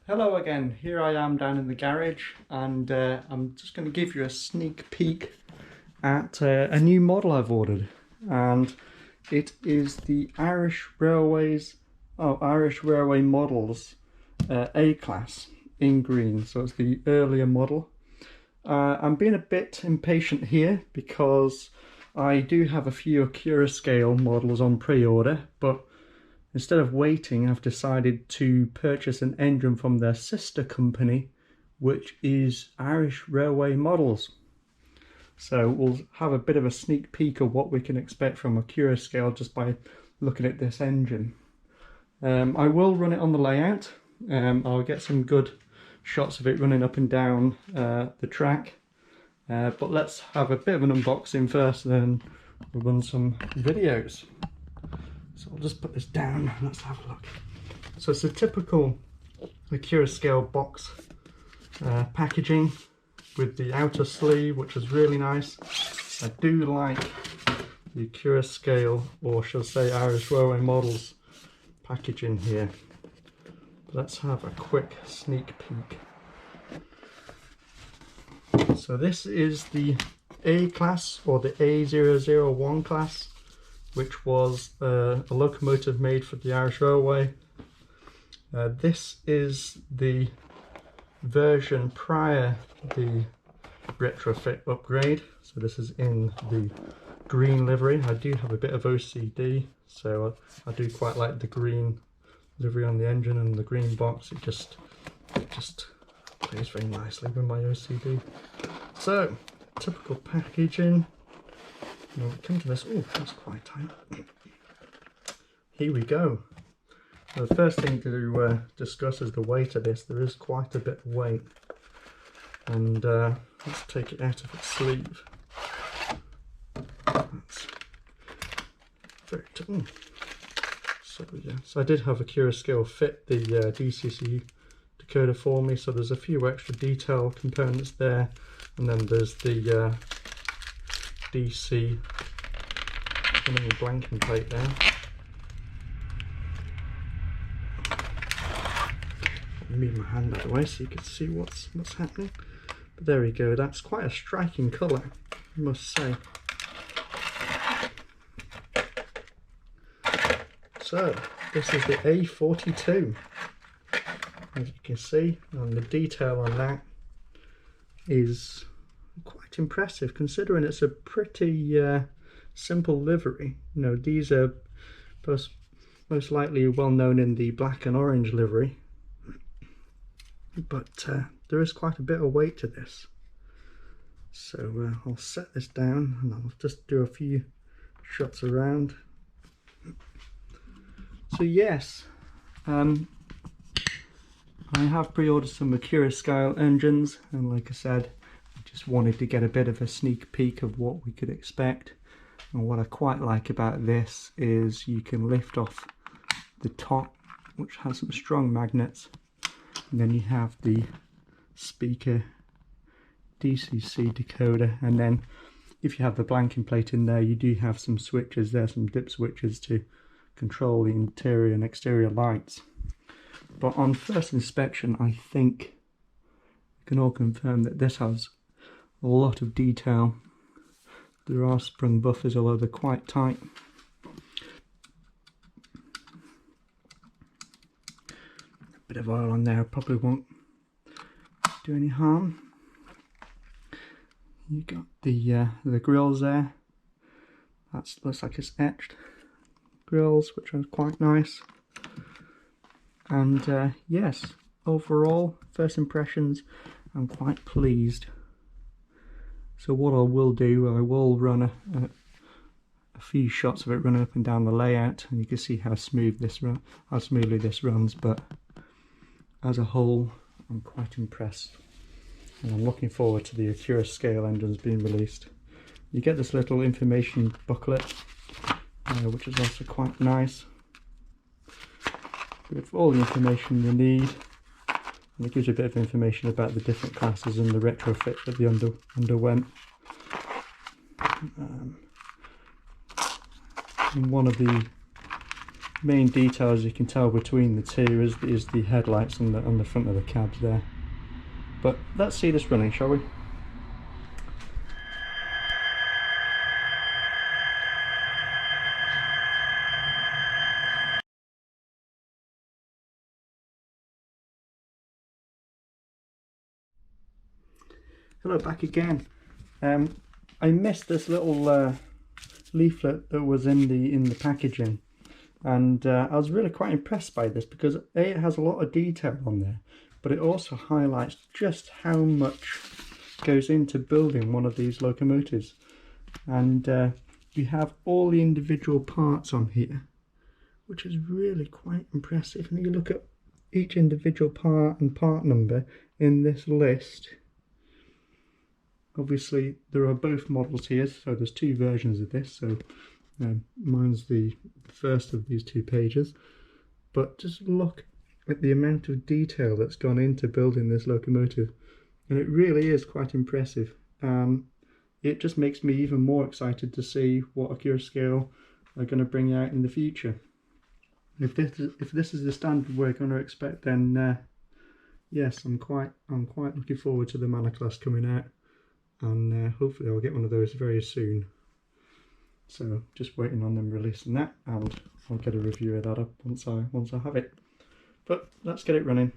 Hello again, here I am down in the garage, and I'm just going to give you a sneak peek at a new model I've ordered, and it is the Irish Railway Models A-Class in green, so it's the earlier model. I'm being a bit impatient here because I do have a few Accurascale models on pre-order, but instead of waiting, I've decided to purchase an engine from their sister company, which is Irish Railway Models. So we'll have a bit of a sneak peek of what we can expect from Accurascale just by looking at this engine. I will run it on the layout. I'll get some good shots of it running up and down the track. But let's have a bit of an unboxing first, then we'll run some videos. So I'll just put this down and let's have a look. So it's a typical Accurascale box packaging with the outer sleeve, which is really nice. I do like the Accurascale, or should I say Irish Railway Models packaging here. Let's have a quick sneak peek. So this is the A class, or the A001 class, which was a locomotive made for the Irish Railway. This is the version prior the retrofit upgrade. So this is in the green livery. I do have a bit of OCD, so I do quite like the green livery on the engine and the green box. It just plays very nicely with my OCD. So, typical packaging. Now we come to this. Oh, that's quite tight. Here we go. The first thing to discuss is the weight of this. There is quite a bit of weight, and let's take it out of its sleeve. That's very tough. So yeah, so I did have Accurascale fit the DCC decoder for me. So there's a few extra detail components there, and then there's the DC blanking plate there. Move my hand out of the way so you can see what's happening. But there we go. That's quite a striking colour, I must say. So this is the A42, as you can see, and the detail on that is quite impressive, considering it's a pretty simple livery. You know, these are most likely well known in the black and orange livery, but there is quite a bit of weight to this. So I'll set this down and I'll just do a few shots around. So yes, I have pre-ordered some Accurascale engines, and like I said, I just wanted to get a bit of a sneak peek of what we could expect. And what I quite like about this is you can lift off the top, which has some strong magnets, and then you have the speaker DCC decoder, and then if you have the blanking plate in there, you do have some switches there, some dip switches to control the interior and exterior lights. But on first inspection, I think you can all confirm that this has a lot of detail. There are sprung buffers, although they're quite tight. A bit of oil on there probably won't do any harm. You got the grills there. That looks like it's etched grills, which are quite nice. And yes, overall, first impressions, I'm quite pleased. So what I will do, I will run a few shots of it running up and down the layout, and you can see how smoothly this runs. But as a whole, I'm quite impressed, and I'm looking forward to the Accurascale engines being released. You get this little information booklet, which is also quite nice, with all the information you need, and it gives you a bit of information about the different classes and the retrofit that they underwent. And one of the main detail, as you can tell, between the two is the headlights on the front of the cabs there. But let's see this running, shall we? Hello, back again. I missed this little leaflet that was in the packaging, and I was really quite impressed by this because it has a lot of detail on there, but it also highlights just how much goes into building one of these locomotives. And you have all the individual parts on here, which is really quite impressive. And you look at each individual part and part number in this list. Obviously there are both models here, so there's two versions of this, so mine's the first of these two pages. But just look at the amount of detail that's gone into building this locomotive, and it really is quite impressive. It just makes me even more excited to see what Accurascale are going to bring out in the future. If this is the standard we're going to expect, then yes, I'm quite looking forward to the Manor class coming out, and hopefully I'll get one of those very soon. So just waiting on them releasing that, and I'll get a review of that up once I have it. But let's get it running.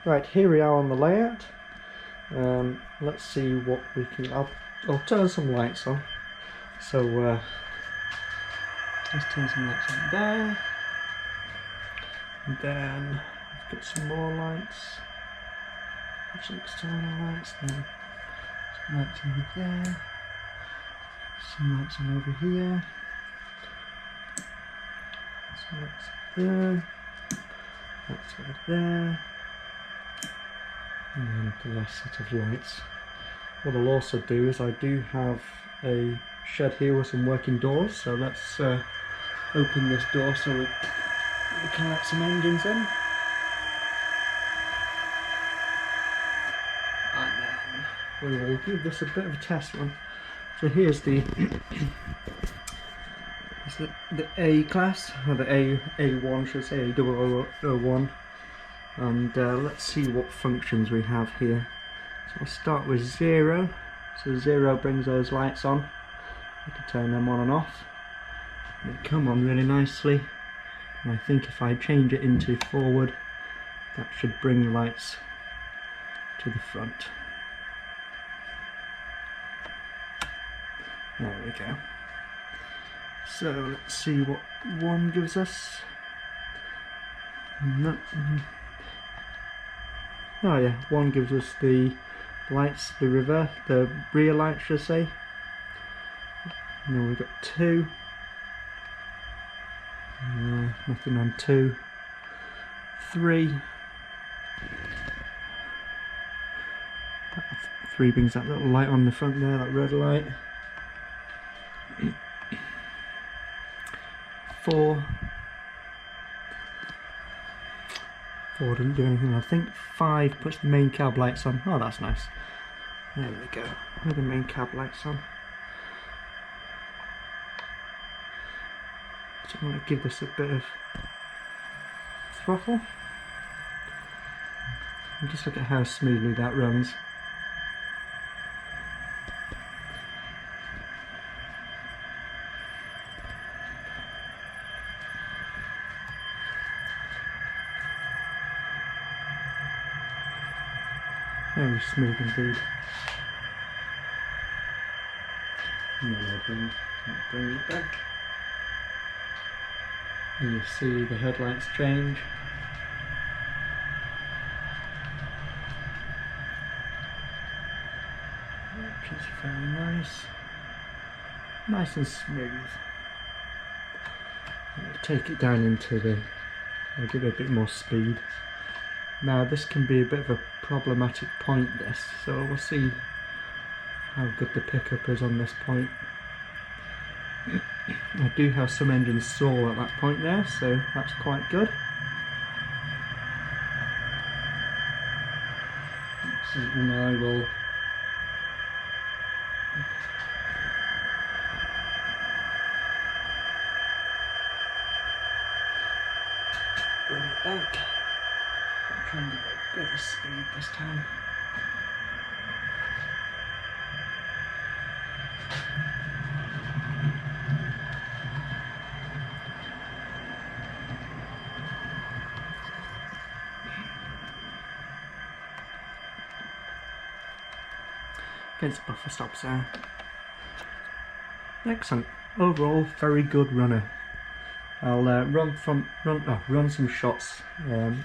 Right, here we are on the layout. Let's see what we can. I'll turn some lights on. So let's turn some lights on there, and then I've got some more lights, some external lights, then some lights over there, some lights on over here, some lights there, lights over there, and then the last set of lights. What I'll also do is I do have a shed here with some working doors, so let's open this door so we can let some engines in, and then we will give this a bit of a test run. So here's the the A class, or the A1 should say, A0001, and let's see what functions we have here. So I'll start with 0. So 0 brings those lights on. I can turn them on and off. They come on really nicely. And I think if I change it into forward, that should bring the lights to the front. There we go. So let's see what 1 gives us. No. Oh yeah, 1 gives us the lights, the rear lights should I say. And then we've got 2. Nothing on 2. 3. 3 brings that little light on the front there, that red light. 4. 4 doesn't do anything. I think 5 puts the main cab lights on. Oh, that's nice. There we go. With the main cab lights on. So I'm going to give this a bit of throttle. And just look at how smoothly that runs. Very smooth indeed. And then I'll bring it back. And you see the headlights change. Which is very nice. Nice and smooth. I'll take it down into the... I'll give it a bit more speed. Now this can be a bit of a problematic point, this, so we'll see how good the pickup is on this point. I do have some engines stall at that point there, so that's quite good. something I will bring it back. I'm trying to get a bit of speed this time. Against buffer stops there. Excellent. Overall, very good runner. I'll run some shots in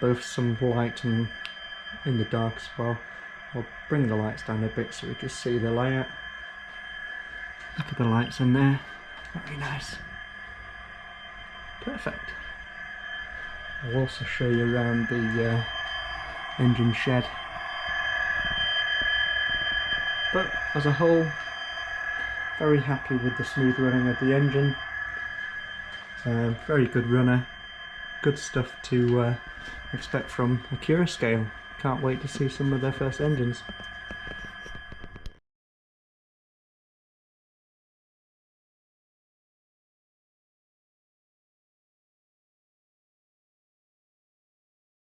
both some light and in the dark as well. I'll bring the lights down a bit so we can see the layout. Look at the lights in there. Very nice. Perfect. I'll also show you around the engine shed. But as a whole, very happy with the smooth running of the engine. Very good runner. Good stuff to expect from Accurascale. Can't wait to see some of their first engines.